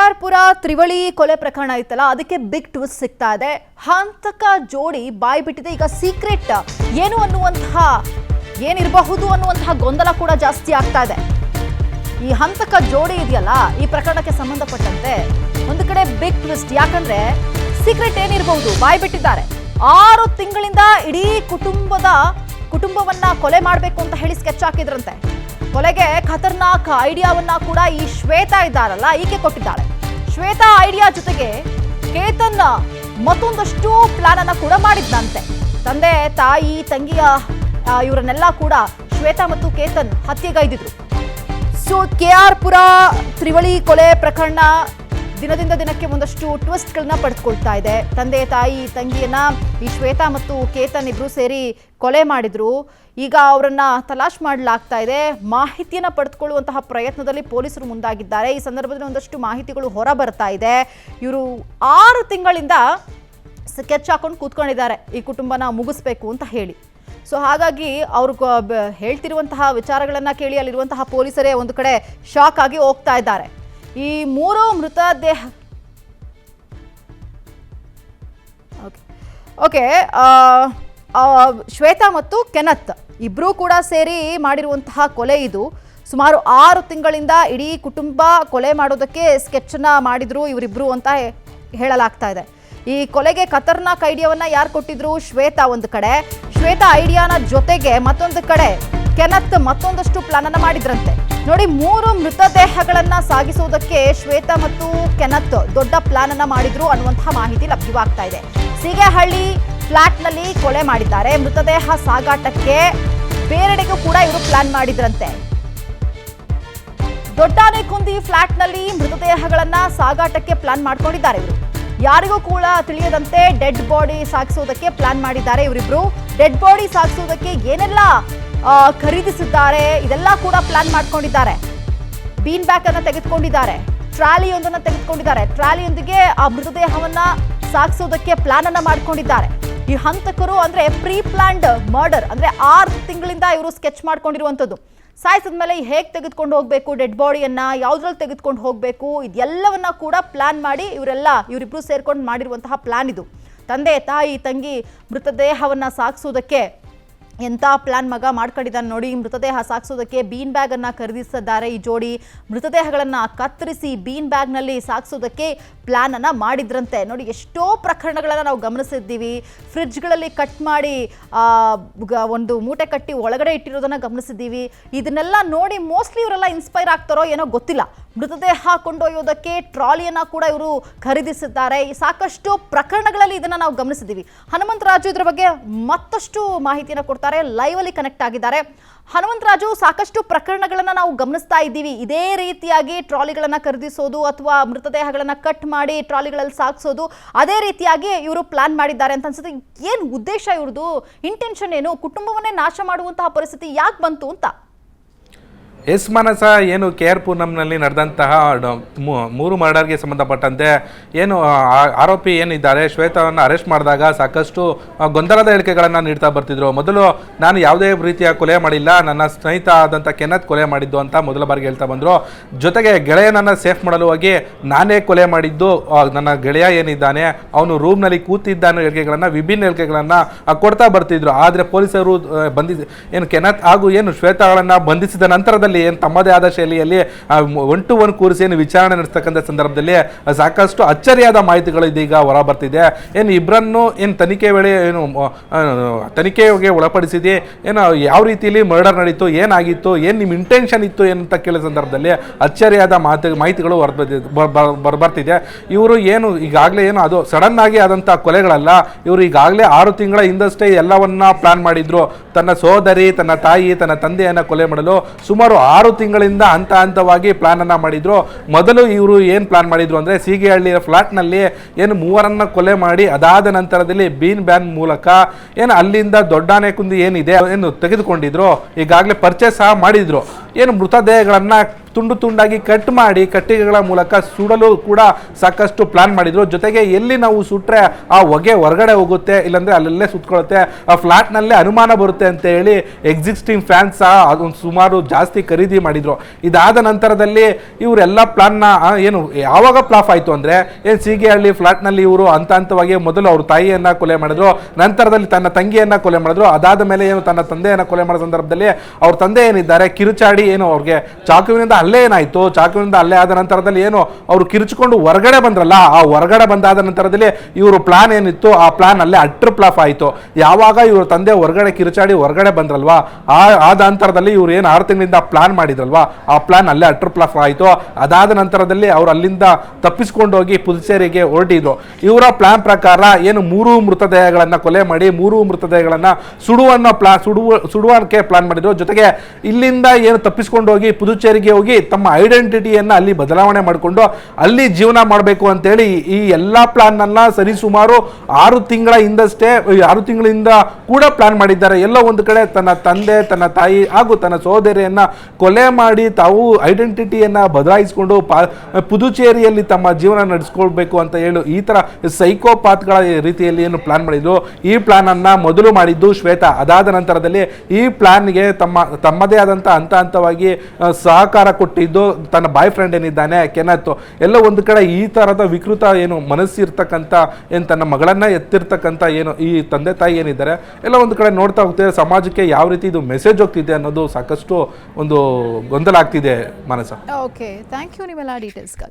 KR ಪುರ ತ್ರಿವಳಿ ಕೊಲೆ ಪ್ರಕರಣ ಇತ್ತಲ್ಲ ಅದಕ್ಕೆ ಬಿಗ್ ಟ್ವಿಸ್ಟ್ ಸಿಗ್ತಾ ಇದೆ. ಹಂತಕ ಜೋಡಿ ಬಾಯಿ ಬಿಟ್ಟಿದೆ. ಈಗ ಸೀಕ್ರೆಟ್ ಏನು ಅನ್ನುವಂತಹ ಏನಿರಬಹುದು ಅನ್ನುವಂತಹ ಗೊಂದಲ ಕೂಡ ಜಾಸ್ತಿ ಆಗ್ತಾ ಇದೆ. ಈ ಹಂತಕ ಜೋಡಿ ಇದೆಯಲ್ಲ ಈ ಪ್ರಕರಣಕ್ಕೆ ಸಂಬಂಧಪಟ್ಟಂತೆ ಒಂದು ಕಡೆ ಬಿಗ್ ಟ್ವಿಸ್ಟ್. ಯಾಕಂದ್ರೆ ಸೀಕ್ರೆಟ್ ಏನಿರಬಹುದು ಬಾಯಿ ಬಿಟ್ಟಿದ್ದಾರೆ. 6 ತಿಂಗಳಿಂದ ಇಡೀ ಕುಟುಂಬವನ್ನ ಕೊಲೆ ಮಾಡಬೇಕು ಅಂತ ಹೇಳಿ ಸ್ಕೆಚ್ ಹಾಕಿದ್ರಂತೆ. ಕೊಲೆಗೆ ಖತರ್ನಾಕ್ ಐಡಿಯಾವನ್ನ ಕೂಡ ಈ ಶ್ವೇತಾ ಇದ್ದಾರಲ್ಲ ಈಕೆ ಕೊಟ್ಟಿದ್ದಾಳೆ. ಶ್ವೇತಾ ಐಡಿಯಾ ಜೊತೆಗೆ ಕೇತನ್ ಮತ್ತೊಂದಷ್ಟು ಪ್ಲಾನ್ ಅನ್ನ ಕೂಡ ಮಾಡಿದ್ದಂತೆ. ತಂದೆ ತಾಯಿ ತಂಗಿಯ ಇವರನ್ನೆಲ್ಲ ಕೂಡ ಶ್ವೇತಾ ಮತ್ತು ಕೇತನ್ ಹತ್ಯೆಗೈದಿದ್ರು. ಸೊ KR ಪುರ ತ್ರಿವಳಿ ಕೊಲೆ ಪ್ರಕರಣ ದಿನದಿಂದ ದಿನಕ್ಕೆ ಒಂದಷ್ಟು ಟ್ವಿಸ್ಟ್ಗಳನ್ನ ಪಡೆದುಕೊಳ್ತಾ ಇದೆ. ತಂದೆ ತಾಯಿ ತಂಗಿಯನ್ನ ಈ ಶ್ವೇತಾ ಮತ್ತು ಕೇತನ್ ಇಬ್ರು ಸೇರಿ ಕೊಲೆ ಮಾಡಿದ್ರು. ಈಗ ಅವರನ್ನ ತಲಾಶ್ ಮಾಡಲಾಗ್ತಾ ಇದೆ. ಮಾಹಿತಿಯನ್ನ ಪಡೆದುಕೊಳ್ಳುವಂತಹ ಪ್ರಯತ್ನದಲ್ಲಿ ಪೊಲೀಸರು ಮುಂದಾಗಿದ್ದಾರೆ. ಈ ಸಂದರ್ಭದಲ್ಲಿ ಒಂದಷ್ಟು ಮಾಹಿತಿಗಳು ಹೊರ ಬರ್ತಾ ಇದೆ. ಇವರು 6 ತಿಂಗಳಿಂದ ಸ್ಕೆಚ್ ಹಾಕೊಂಡು ಕೂತ್ಕೊಂಡಿದ್ದಾರೆ ಈ ಕುಟುಂಬನ ಮುಗಿಸ್ಬೇಕು ಅಂತ ಹೇಳಿ. ಸೊ ಹಾಗಾಗಿ ಅವರು ಹೇಳ್ತಿರುವಂತಹ ವಿಚಾರಗಳನ್ನ ಕೇಳಿ ಅಲ್ಲಿರುವಂತಹ ಪೊಲೀಸರೇ ಒಂದು ಕಡೆ ಶಾಕ್ ಆಗಿ ಹೋಗ್ತಾ ಇದ್ದಾರೆ. ಈ 3 ಮೃತದೇಹ ಓಕೆ ಶ್ವೇತಾ ಮತ್ತು ಕೆನತ್ ಇಬ್ರು ಕೂಡ ಸೇರಿ ಮಾಡಿರುವಂತಹ ಕೊಲೆ ಇದು. ಸುಮಾರು 6 ತಿಂಗಳಿಂದ ಇಡೀ ಕುಟುಂಬ ಕೊಲೆ ಮಾಡೋದಕ್ಕೆ ಸ್ಕೆಚ್ನ ಮಾಡಿದ್ರು ಇವರಿಬ್ರು ಅಂತ ಹೇಳಲಾಗ್ತಾ ಇದೆ. ಈ ಕೊಲೆಗೆ ಖತರ್ನಾಕ್ ಐಡಿಯಾವನ್ನ ಯಾರು ಕೊಟ್ಟಿದ್ರು? ಶ್ವೇತಾ ಒಂದು ಕಡೆ. ಶ್ವೇತಾ ಐಡಿಯಾನ ಜೊತೆಗೆ ಮತ್ತೊಂದು ಕಡೆ ಕೆನತ್ ಮತ್ತೊಂದಷ್ಟು ಪ್ಲಾನ್ ಅನ್ನ ಮಾಡಿದ್ರಂತೆ. ನೋಡಿ, 3 ಮೃತದೇಹಗಳನ್ನ ಸಾಗಿಸುವುದಕ್ಕೆ ಶ್ವೇತಾ ಮತ್ತು ಕೆನತ್ ದೊಡ್ಡ ಪ್ಲಾನ್ ಅನ್ನ ಮಾಡಿದ್ರು ಅನ್ನುವಂತಹ ಮಾಹಿತಿ ಲಭ್ಯವಾಗ್ತಾ ಇದೆ. ಸೀಗೆಹಳ್ಳಿ ಫ್ಲಾಟ್ ನಲ್ಲಿ ಕೊಲೆ ಮಾಡಿದ್ದಾರೆ. ಮೃತದೇಹ ಸಾಗಾಟಕ್ಕೆ ಬೇರೆಡೆಗೂ ಕೂಡ ಇವರು ಪ್ಲಾನ್ ಮಾಡಿದ್ರಂತೆ. ದೊಡ್ಡಾನೆಕುಂದಿ ಫ್ಲಾಟ್ ನಲ್ಲಿ ಮೃತದೇಹಗಳನ್ನ ಸಾಗಾಟಕ್ಕೆ ಪ್ಲಾನ್ ಮಾಡ್ಕೊಂಡಿದ್ದಾರೆ ಇವರು. ಯಾರಿಗೂ ಕೂಡ ತಿಳಿಯದಂತೆ ಡೆಡ್ ಬಾಡಿ ಸಾಗಿಸುವುದಕ್ಕೆ ಪ್ಲಾನ್ ಮಾಡಿದ್ದಾರೆ ಇವರಿಬ್ರು. ಡೆಡ್ ಬಾಡಿ ಸಾಗಿಸುವುದಕ್ಕೆ ಏನೆಲ್ಲ ಖರೀದಿಸಿದ್ದಾರೆ ಇದೆಲ್ಲ ಕೂಡ ಪ್ಲಾನ್ ಮಾಡ್ಕೊಂಡಿದ್ದಾರೆ. ಬೀನ್ ಬ್ಯಾಗ್ ಅನ್ನ ತೆಗೆದುಕೊಂಡಿದ್ದಾರೆ. ಟ್ರಾಲಿಯೊಂದನ್ನು ತೆಗೆದುಕೊಂಡಿದ್ದಾರೆ. ಟ್ರಾಲಿಯೊಂದಿಗೆ ಆ ಮೃತದೇಹವನ್ನ ಸಾಗಿಸೋದಕ್ಕೆ ಪ್ಲಾನ್ ಅನ್ನ ಮಾಡ್ಕೊಂಡಿದ್ದಾರೆ. ಈ ಹಂತಕರು ಅಂದ್ರೆ ಪ್ರೀ ಪ್ಲಾನ್ಡ್ ಮರ್ಡರ್ ಅಂದ್ರೆ 6 ತಿಂಗಳಿಂದ ಇವರು ಸ್ಕೆಚ್ ಮಾಡ್ಕೊಂಡಿರುವಂಥದ್ದು. ಸಾಯಿಸಿದ್ಮೇಲೆ ಹೇಗೆ ತೆಗೆದುಕೊಂಡು ಹೋಗಬೇಕು ಡೆಡ್ ಬಾಡಿಯನ್ನ, ಯಾವುದ್ರಲ್ಲಿ ತೆಗೆದುಕೊಂಡು ಹೋಗಬೇಕು, ಇದೆಲ್ಲವನ್ನ ಕೂಡ ಪ್ಲಾನ್ ಮಾಡಿ ಇವರಿಬ್ರು ಸೇರ್ಕೊಂಡು ಮಾಡಿರುವಂತಹ ಪ್ಲಾನ್ ಇದು. ತಂದೆ ತಾಯಿ ತಂಗಿ ಮೃತದೇಹವನ್ನ ಸಾಗಿಸೋದಕ್ಕೆ ಎಂಥ ಪ್ಲಾನ್ ಮಗ ಮಾಡ್ಕೊಂಡಿದ್ದಾನೆ ನೋಡಿ. ಮೃತದೇಹ ಸಾಗಿಸೋದಕ್ಕೆ ಬೀನ್ ಬ್ಯಾಗ್ ಅನ್ನ ಖರೀದಿಸಿದ್ದಾರೆ ಈ ಜೋಡಿ. ಮೃತದೇಹಗಳನ್ನ ಕತ್ತರಿಸಿ ಬೀನ್ ಬ್ಯಾಗ್ನಲ್ಲಿ ಸಾಗಿಸೋದಕ್ಕೆ ಪ್ಲಾನ್ ಅನ್ನ ಮಾಡಿದ್ರಂತೆ. ನೋಡಿ, ಎಷ್ಟೋ ಪ್ರಕರಣಗಳನ್ನ ನಾವು ಗಮನಿಸಿದ್ದೀವಿ. ಫ್ರಿಡ್ಜ್ಗಳಲ್ಲಿ ಕಟ್ ಮಾಡಿ ಒಂದು ಮೂಟೆ ಕಟ್ಟಿ ಒಳಗಡೆ ಇಟ್ಟಿರೋದನ್ನ ಗಮನಿಸಿದ್ದೀವಿ. ಇದನ್ನೆಲ್ಲ ನೋಡಿ ಮೋಸ್ಟ್ಲಿ ಇವರೆಲ್ಲ ಇನ್ಸ್ಪೈರ್ ಆಗ್ತಾರೋ ಏನೋ ಗೊತ್ತಿಲ್ಲ. ಮೃತದೇಹ ಕೊಂಡೊಯ್ಯೋದಕ್ಕೆ ಟ್ರಾಲಿಯನ್ನ ಕೂಡ ಇವರು ಖರೀದಿಸಿದ್ದಾರೆ. ಸಾಕಷ್ಟು ಪ್ರಕರಣಗಳಲ್ಲಿ ಇದನ್ನ ನಾವು ಗಮನಿಸಿದ್ದೀವಿ. ಹನುಮಂತರಾಜು ಇದರ ಬಗ್ಗೆ ಮತ್ತಷ್ಟು ಮಾಹಿತಿಯನ್ನು ಕೊಡ್ತಾರೆ. ಲೈವ್ ಅಲ್ಲಿ ಕನೆಕ್ಟ್ ಆಗಿದ್ದಾರೆ. ಹನುಮಂತರಾಜು, ಸಾಕಷ್ಟು ಪ್ರಕರಣಗಳನ್ನ ನಾವು ಗಮನಿಸ್ತಾ ಇದ್ದೀವಿ. ಇದೇ ರೀತಿಯಾಗಿ ಟ್ರಾಲಿಗಳನ್ನ ಖರೀದಿಸೋದು ಅಥವಾ ಮೃತದೇಹಗಳನ್ನ ಕಟ್ ಮಾಡಿ ಟ್ರಾಲಿಗಳಲ್ಲಿ ಸಾಗಿಸೋದು, ಅದೇ ರೀತಿಯಾಗಿ ಇವರು ಪ್ಲಾನ್ ಮಾಡಿದ್ದಾರೆ ಅಂತ ಅನ್ಸುತ್ತೆ. ಏನು ಉದ್ದೇಶ ಇವ್ರದ್ದು? ಇಂಟೆನ್ಷನ್ ಏನು? ಕುಟುಂಬವನ್ನೇ ನಾಶ ಮಾಡುವಂತಹ ಪರಿಸ್ಥಿತಿ ಯಾಕೆ ಬಂತು ಅಂತ? ಎಸ್ ಮಾನಸ, ಏನು KR ಪುರಂನಲ್ಲಿ ನಡೆದಂತಹ 3 ಮರ್ಡರ್ಗೆ ಸಂಬಂಧಪಟ್ಟಂತೆ ಏನು ಆರೋಪಿ ಏನಿದ್ದಾರೆ ಶ್ವೇತಾವನ್ನು ಅರೆಸ್ಟ್ ಮಾಡಿದಾಗ ಸಾಕಷ್ಟು ಗೊಂದಲದ ಹೇಳಿಕೆಗಳನ್ನು ನೀಡ್ತಾ ಬರ್ತಿದ್ರು. ಮೊದಲು ನಾನು ಯಾವುದೇ ರೀತಿಯ ಕೊಲೆ ಮಾಡಿಲ್ಲ, ನನ್ನ ಸ್ನೇಹಿತ ಆದಂಥ ಕೆನತ್ ಕೊಲೆ ಮಾಡಿದ್ದು ಅಂತ ಮೊದಲ ಬಾರಿಗೆ ಹೇಳ್ತಾ ಬಂದರು. ಜೊತೆಗೆ ಗೆಳೆಯನನ್ನು ಸೇಫ್ ಮಾಡಲು ಹೋಗಿ ನಾನೇ ಕೊಲೆ ಮಾಡಿದ್ದು, ನನ್ನ ಗೆಳೆಯ ಏನಿದ್ದಾನೆ ಅವನು ರೂಮ್ನಲ್ಲಿ ಕೂತಿದ್ದಾನೆ ಹೇಳಿಕೆಗಳನ್ನು, ವಿಭಿನ್ನ ಹೇಳಿಕೆಗಳನ್ನು ಕೊಡ್ತಾ ಬರ್ತಿದ್ರು. ಆದರೆ ಪೊಲೀಸರು ಕೆನತ್ ಹಾಗೂ ಶ್ವೇತಾಗಳನ್ನು ಬಂಧಿಸಿದ ನಂತರದಲ್ಲಿ ಏನು ತಮ್ಮದೇ ಆದ ಶೈಲಿಯಲ್ಲಿ 1 to 1 ಕೂರಿಸಿ ವಿಚಾರಣೆ ನಡೆಸ್ತಕ್ಕಂಥ ಸಂದರ್ಭದಲ್ಲಿ ಸಾಕಷ್ಟು ಅಚ್ಚರಿಯಾದ ಮಾಹಿತಿಗಳು ಇದೀಗ ಹೊರ ಬರ್ತಿದೆ. ಇಬ್ಬರನ್ನು ತನಿಖೆ ವೇಳೆ ತನಿಖೆಗೆ ಒಳಪಡಿಸಿದೆ, ಯಾವ ರೀತಿಯಲ್ಲಿ ಮರ್ಡರ್ ನಡೀತು, ಏನಾಗಿತ್ತು, ನಿಮ್ಮ ಇಂಟೆನ್ಷನ್ ಇತ್ತು ಅಂತ ಕೇಳಿದ ಸಂದರ್ಭದಲ್ಲಿ ಅಚ್ಚರಿಯಾದ ಮಾಹಿತಿಗಳು ಬರ್ತಿದೆ. ಇವರು ಈಗಾಗಲೇ ಅದು ಸಡನ್ ಆಗಿ ಆದಂಥ ಕೊಲೆಗಳಲ್ಲ. ಇವರು ಈಗಾಗಲೇ 6 ತಿಂಗಳ ಹಿಂದಷ್ಟೇ ಎಲ್ಲವನ್ನ ಪ್ಲಾನ್ ಮಾಡಿದ್ರು. ತನ್ನ ಸೋದರಿ, ತನ್ನ ತಾಯಿ, ತನ್ನ ತಂದೆಯನ್ನ ಕೊಲೆ ಮಾಡಲು ಸುಮಾರು 6 ತಿಂಗಳಿಂದ ಹಂತವಾಗಿ ಪ್ಲಾನ್ ಅನ್ನ ಮಾಡಿದ್ರು. ಮೊದಲು ಇವರು ಏನು ಪ್ಲಾನ್ ಮಾಡಿದ್ರು ಅಂದ್ರೆ ಸೀಗೆಹಳ್ಳಿಯ ಫ್ಲಾಟ್ ನಲ್ಲಿ 3 ಕೊಲೆ ಮಾಡಿ ಅದಾದ ನಂತರದಲ್ಲಿ ಬೀನ್ ಬ್ಯಾನ್ ಮೂಲಕ ಅಲ್ಲಿಂದ ದೊಡ್ಡಾನೆಕುಂದಿ ಏನಿದೆ ತೆಗೆದುಕೊಂಡಿದ್ರು. ಈಗಾಗಲೇ ಪರ್ಚೇಸ್ ಸಹ ಮಾಡಿದ್ರು. ಮೃತದೇಹಗಳನ್ನ ತುಂಡು ತುಂಡಾಗಿ ಕಟ್ ಮಾಡಿ ಕಟ್ಟಿಗೆಗಳ ಮೂಲಕ ಸುಡಲು ಕೂಡ ಸಾಕಷ್ಟು ಪ್ಲಾನ್ ಮಾಡಿದ್ರು. ಜೊತೆಗೆ ಎಲ್ಲಿ ನಾವು ಸುಟ್ರೆ ಆ ಹೊಗೆ ಹೊರಗಡೆ ಹೋಗುತ್ತೆ, ಇಲ್ಲಾಂದ್ರೆ ಅಲ್ಲಲ್ಲೇ ಸುತ್ಕೊಳ್ಳುತ್ತೆ, ಆ ಫ್ಲಾಟ್ನಲ್ಲೇ ಅನುಮಾನ ಬರುತ್ತೆ ಅಂತ ಹೇಳಿ ಎಕ್ಸಿಸ್ಟಿಂಗ್ ಫ್ಯಾನ್ಸ್ ಸಹ ಅದೊಂದು ಸುಮಾರು ಜಾಸ್ತಿ ಖರೀದಿ ಮಾಡಿದ್ರು. ಇದಾದ ನಂತರದಲ್ಲಿ ಇವರೆಲ್ಲ ಪ್ಲಾನ್ನ ಏನು ಯಾವಾಗ ಫ್ಲಾಪ್ ಆಯಿತು ಅಂದರೆ ಏನು ಸೀಗೆಹಳ್ಳಿ ಫ್ಲಾಟ್ನಲ್ಲಿ ಇವರು ಹಂತವಾಗಿ ಮೊದಲು ಅವ್ರ ತಾಯಿಯನ್ನು ಕೊಲೆ ಮಾಡಿದ್ರು, ನಂತರದಲ್ಲಿ ತನ್ನ ತಂಗಿಯನ್ನು ಕೊಲೆ ಮಾಡಿದ್ರು. ಅದಾದ ಮೇಲೆ ಏನು ತನ್ನ ತಂದೆಯನ್ನು ಕೊಲೆ ಮಾಡೋ ಸಂದರ್ಭದಲ್ಲಿ ಅವ್ರ ತಂದೆ ಏನಿದ್ದಾರೆ ಕಿರುಚಾಡಿ ಏನು ಅವ್ರಿಗೆ ಚಾಕುವಿನಿಂದ ಹಲ್ಲೆ ಏನಾಯಿತು, ಚಾಕುವಿನಿಂದ ಹಲ್ಲೆ ಆದ ನಂತರದಲ್ಲಿ ಏನು ಅವರು ಕಿರುಚಿಕೊಂಡು ಹೊರಗಡೆ ಬಂದ್ರಲ್ಲ, ಆ ಹೊರಗಡೆ ಬಂದಾದ ನಂತರದಲ್ಲಿ ಇವರು ಪ್ಲಾನ್ ಏನಿತ್ತು ಆ ಪ್ಲಾನ್ ಅಲ್ಲೇ ಅಟ್ರ್ ಫ್ಲಾಪ್ ಆಯಿತು. ಯಾವಾಗ ಇವ್ರ ತಂದೆ ಹೊರಗಡೆ ಕಿರುಚಾಡಿ ಹೊರಗಡೆ ಬಂದ್ರಲ್ವಾ, ಆ ನಂತರದಲ್ಲಿ ಇವ್ರು ಏನು 6 ತಿಂಗಳಿಂದ ಪ್ಲಾನ್ ಮಾಡಿದ್ರಲ್ವಾ, ಆ ಪ್ಲಾನ್ ಅಲ್ಲೇ ಅಟ್ರ್ ಫ್ಲಾಪ್ ಆಯಿತು. ಅದಾದ ನಂತರದಲ್ಲಿ ಅವ್ರು ಅಲ್ಲಿಂದ ತಪ್ಪಿಸ್ಕೊಂಡು ಹೋಗಿ ಪುದುಚೇರಿಗೆ ಹೊರಟಿದ್ರು. ಇವರ ಪ್ಲಾನ್ ಪ್ರಕಾರ ಏನು 3 ಮೃತದೇಹಗಳನ್ನು ಕೊಲೆ ಮಾಡಿ 3 ಮೃತದೇಹಗಳನ್ನು ಸುಡುವಕ್ಕೆ ಪ್ಲಾನ್ ಮಾಡಿದ್ರು. ಜೊತೆಗೆ ಇಲ್ಲಿಂದ ಏನು ತಪ್ಪಿಸ್ಕೊಂಡು ಹೋಗಿ ಪುದುಚೇರಿಗೆ ಹೋಗಿ ತಮ್ಮ ಐಡೆಂಟಿಟಿಯನ್ನು ಅಲ್ಲಿ ಬದಲಾವಣೆ ಮಾಡಿಕೊಂಡು ಅಲ್ಲಿ ಜೀವನ ಮಾಡಬೇಕು ಅಂತೇಳಿ ಈ ಎಲ್ಲ ಪ್ಲಾನ್ನ ಸರಿಸುಮಾರು 6 ತಿಂಗಳ ಹಿಂದಷ್ಟೇ 6 ತಿಂಗಳಿಂದ ಕೂಡ ಪ್ಲಾನ್ ಮಾಡಿದ್ದಾರೆ. ಎಲ್ಲೋ ಒಂದು ಕಡೆ ತನ್ನ ತಂದೆ, ತನ್ನ ತಾಯಿ ಹಾಗೂ ತನ್ನ ಸಹೋದರಿಯನ್ನ ಕೊಲೆ ಮಾಡಿ ತಾವು ಐಡೆಂಟಿಟಿಯನ್ನ ಬದಲಾಯಿಸಿಕೊಂಡು ಪುದುಚೇರಿಯಲ್ಲಿ ತಮ್ಮ ಜೀವನ ನಡೆಸ್ಕೊಳ್ಬೇಕು ಅಂತ ಹೇಳಿ ಈ ತರ ಸೈಕೋಪಾತ್ಗಳ ರೀತಿಯಲ್ಲಿ ಏನು ಪ್ಲಾನ್ ಮಾಡಿದ್ರು. ಈ ಪ್ಲಾನ್ ಅನ್ನ ಮೊದಲು ಮಾಡಿದ್ದು ಶ್ವೇತಾ. ಅದಾದ ನಂತರದಲ್ಲಿ ಈ ಪ್ಲಾನ್ಗೆ ತಮ್ಮದೇ ಆದಂತ ಹಂತವಾಗಿ ಸಹಕಾರ ಕೊಟ್ಟಿದ್ದು ತನ್ನ ಬಾಯ್ ಫ್ರೆಂಡ್ ಏನಿದ್ದಾನೆ ಕೆನತ್. ಎಲ್ಲ ಒಂದು ಕಡೆ ಈ ತರದ ವಿಕೃತ ಏನು ಮನಸ್ಸಿರ್ತಕ್ಕಂಥ ಏನು ತನ್ನ ಮಗಳನ್ನ ಎತ್ತಿರ್ತಕ್ಕಂಥ ಏನು ಈ ತಂದೆ ತಾಯಿ ಏನಿದ್ದಾರೆ ಎಲ್ಲ ಒಂದು ಕಡೆ ನೋಡ್ತಾ ಹೋಗ್ತಿದೆ. ಸಮಾಜಕ್ಕೆ ಯಾವ ರೀತಿ ಇದು ಮೆಸೇಜ್ ಹೋಗ್ತಿದೆ ಅನ್ನೋದು ಸಾಕಷ್ಟು ಒಂದು ಗೊಂದಲ ಆಗ್ತಿದೆ ಮನಸ್ಸು. ಓಕೆ, ಥ್ಯಾಂಕ್ ಯು ನಿಮ್ಮೆಲ್ಲ ಡೀಟೇಲ್ಸ್ಗಾಗಿ.